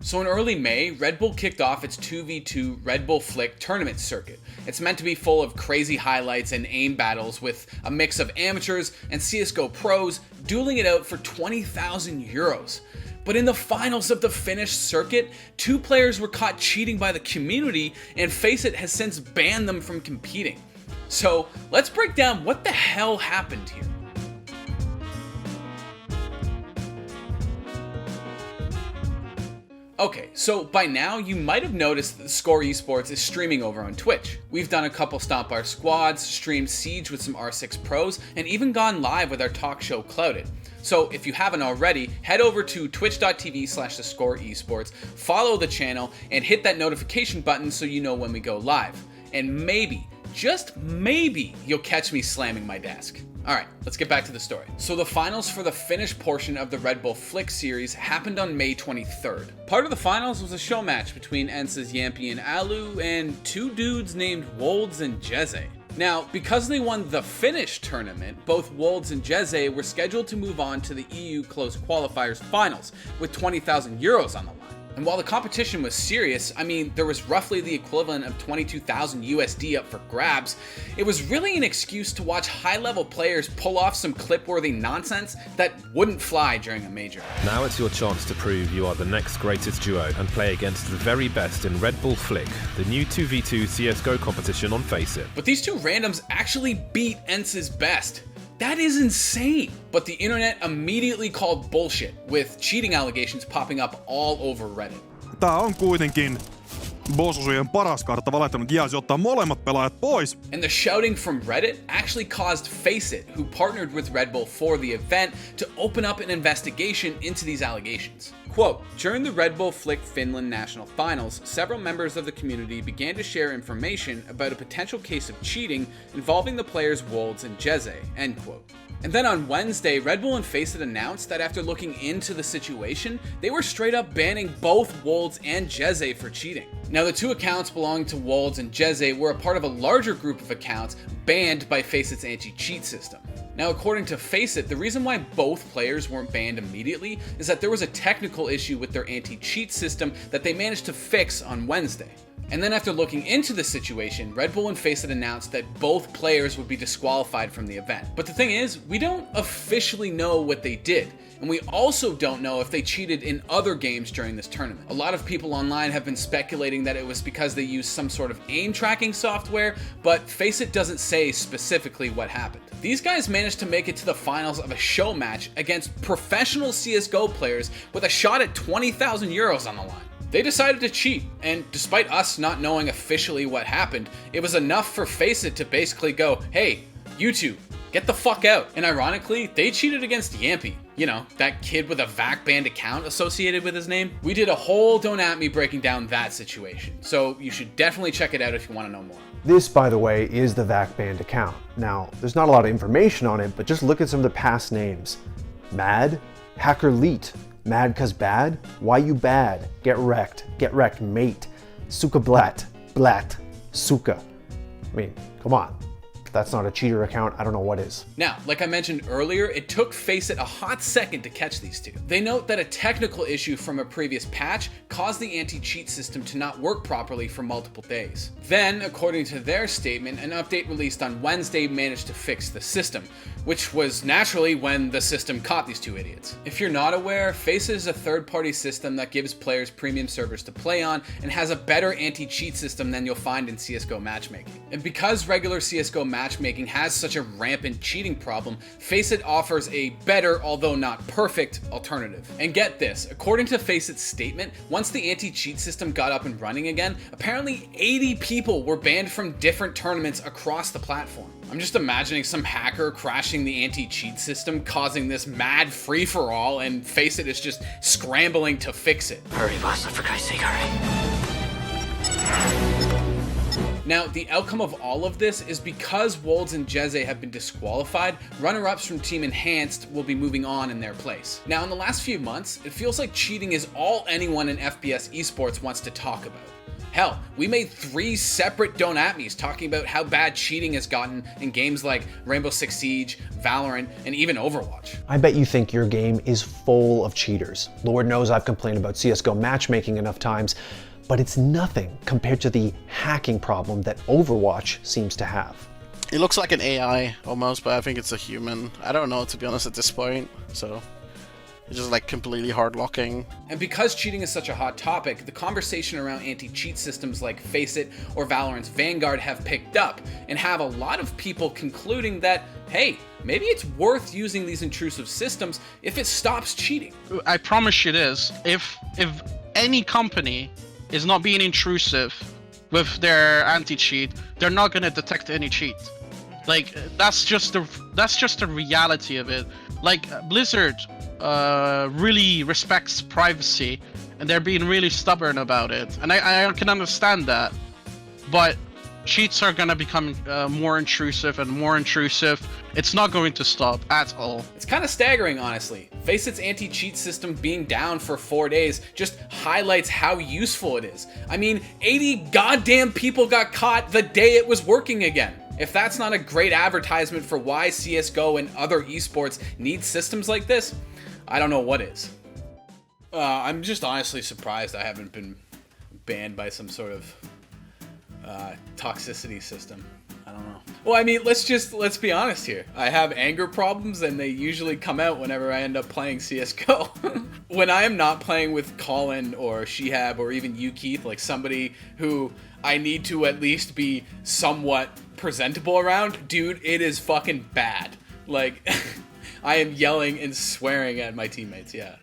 So in early May, Red Bull kicked off its 2v2 Red Bull Flick tournament circuit. It's meant to be full of crazy highlights and aim battles with a mix of amateurs and CSGO pros dueling it out for 20,000 euros. But in the finals of the Finnish circuit, 2 players were caught cheating by the community, and FACEIT has since banned them from competing. So let's break down what the hell happened here. Okay, so by now you might have noticed that theScore esports is streaming over on Twitch. We've done a couple Stomp Our squads, streamed Siege with some R6 pros, and even gone live with our talk show Clouded. So if you haven't already, head over to twitch.tv/theScore esports, follow the channel, and hit that notification button so you know when we go live. And maybe, just maybe, you'll catch me slamming my desk. Alright, let's get back to the story. So the finals for the Finnish portion of the Red Bull Flick series happened on May 23rd. Part of the finals was a show match between ENCE's Yampi and Alu and 2 dudes named Wolds and Jeze. Now, because they won the Finnish tournament, both Wolds and Jeze were scheduled to move on to the EU Close Qualifiers finals with 20,000 euros on the line. And while the competition was serious, I mean, there was roughly the equivalent of 22,000 USD up for grabs, it was really an excuse to watch high-level players pull off some clip-worthy nonsense that wouldn't fly during a major. Now it's your chance to prove you are the next greatest duo and play against the very best in Red Bull Flick, the new 2v2 CSGO competition on FACEIT. But these 2 randoms actually beat ENCE's best. That is insane. But the internet immediately called bullshit, with cheating allegations popping up all over Reddit. Tää on kuitenkin bossujen paras kartta valehtanut Jääsi ottaa molemmat pelaajat pois. And the shouting from Reddit actually caused FACEIT, who partnered with Red Bull for the event, to open up an investigation into these allegations. Quote, during the Red Bull Flick Finland National Finals, several members of the community began to share information about a potential case of cheating involving the players Wolds and Jeze, end quote. And then on Wednesday, Red Bull and FACEIT announced that after looking into the situation, they were straight up banning both Wolds and Jeze for cheating. Now the 2 accounts belonging to Wolds and Jeze were a part of a larger group of accounts banned by FACEIT's anti-cheat system. Now according to FACEIT, the reason why both players weren't banned immediately is that there was a technical issue with their anti-cheat system that they managed to fix on Wednesday. And then after looking into the situation, Red Bull and FACEIT announced that both players would be disqualified from the event. But the thing is, we don't officially know what they did. And we also don't know if they cheated in other games during this tournament. A lot of people online have been speculating that it was because they used some sort of aim tracking software, but FACEIT doesn't say specifically what happened. These guys managed to make it to the finals of a show match against professional CSGO players with a shot at 20,000 euros on the line. They decided to cheat, and despite us not knowing officially what happened, it was enough for FACEIT to basically go, hey, you 2, get the fuck out. And ironically, they cheated against Yampi. You know, that kid with a VAC banned account associated with his name. We did a whole Don't At Me breaking down that situation, so you should definitely check it out if you want to know more. This, by the way, is the VAC banned account. Now, there's not a lot of information on it, but just look at some of the past names. Mad, Hacker Leet, Mad Cause Bad, Why You Bad, Get Wrecked Mate, Suka Blat, Suka. I mean, come on. If that's not a cheater account, I don't know what is. Now, like I mentioned earlier, it took FACEIT a hot second to catch these 2. They note that a technical issue from a previous patch caused the anti-cheat system to not work properly for multiple days. Then, according to their statement, an update released on Wednesday managed to fix the system, which was naturally when the system caught these 2 idiots. If you're not aware, FACEIT is a third-party system that gives players premium servers to play on and has a better anti-cheat system than you'll find in CSGO matchmaking. And because regular CSGO matchmaking has such a rampant cheating problem, FACEIT offers a better, although not perfect, alternative. And get this, according to FACEIT's statement, once the anti-cheat system got up and running again, apparently 80 people were banned from different tournaments across the platform. I'm just imagining some hacker crashing the anti-cheat system, causing this mad free-for-all, and FACEIT is just scrambling to fix it. Hurry, boss, for Christ's sake, hurry. Now, the outcome of all of this is because Wolds and Jeze have been disqualified, runner-ups from Team Enhanced will be moving on in their place. Now, in the last few months, it feels like cheating is all anyone in FPS esports wants to talk about. Hell, we made 3 separate Don't At Me's talking about how bad cheating has gotten in games like Rainbow Six Siege, Valorant, and even Overwatch. I bet you think your game is full of cheaters. Lord knows I've complained about CSGO matchmaking enough times, but it's nothing compared to the hacking problem that Overwatch seems to have. It looks like an AI almost, but I think it's a human. I don't know, to be honest, at this point, so... It's just like completely hard locking. And because cheating is such a hot topic, the conversation around anti-cheat systems like FACEIT or Valorant's Vanguard have picked up and have a lot of people concluding that, hey, maybe it's worth using these intrusive systems if it stops cheating. I promise you this, if any company is not being intrusive with their anti-cheat, they're not going to detect any cheat. Like, that's just the reality of it. Like, Blizzard really respects privacy, and they're being really stubborn about it, and I can understand that, but cheats are gonna become more intrusive and more intrusive. It's not going to stop at all. It's kind of staggering, honestly. FACEIT's anti-cheat system being down for 4 days just highlights how useful it is. I mean, 80 goddamn people got caught the day it was working again. If that's not a great advertisement for why CSGO and other esports need systems like this, I don't know what is. I'm just honestly surprised I haven't been banned by some sort of toxicity system. I don't know. Well, I mean, let's be honest here. I have anger problems, and they usually come out whenever I end up playing CSGO. When I am not playing with Colin or Shihab or even you, Keith, like somebody who I need to at least be somewhat presentable around, dude, it is fucking bad. Like, I am yelling and swearing at my teammates, yeah.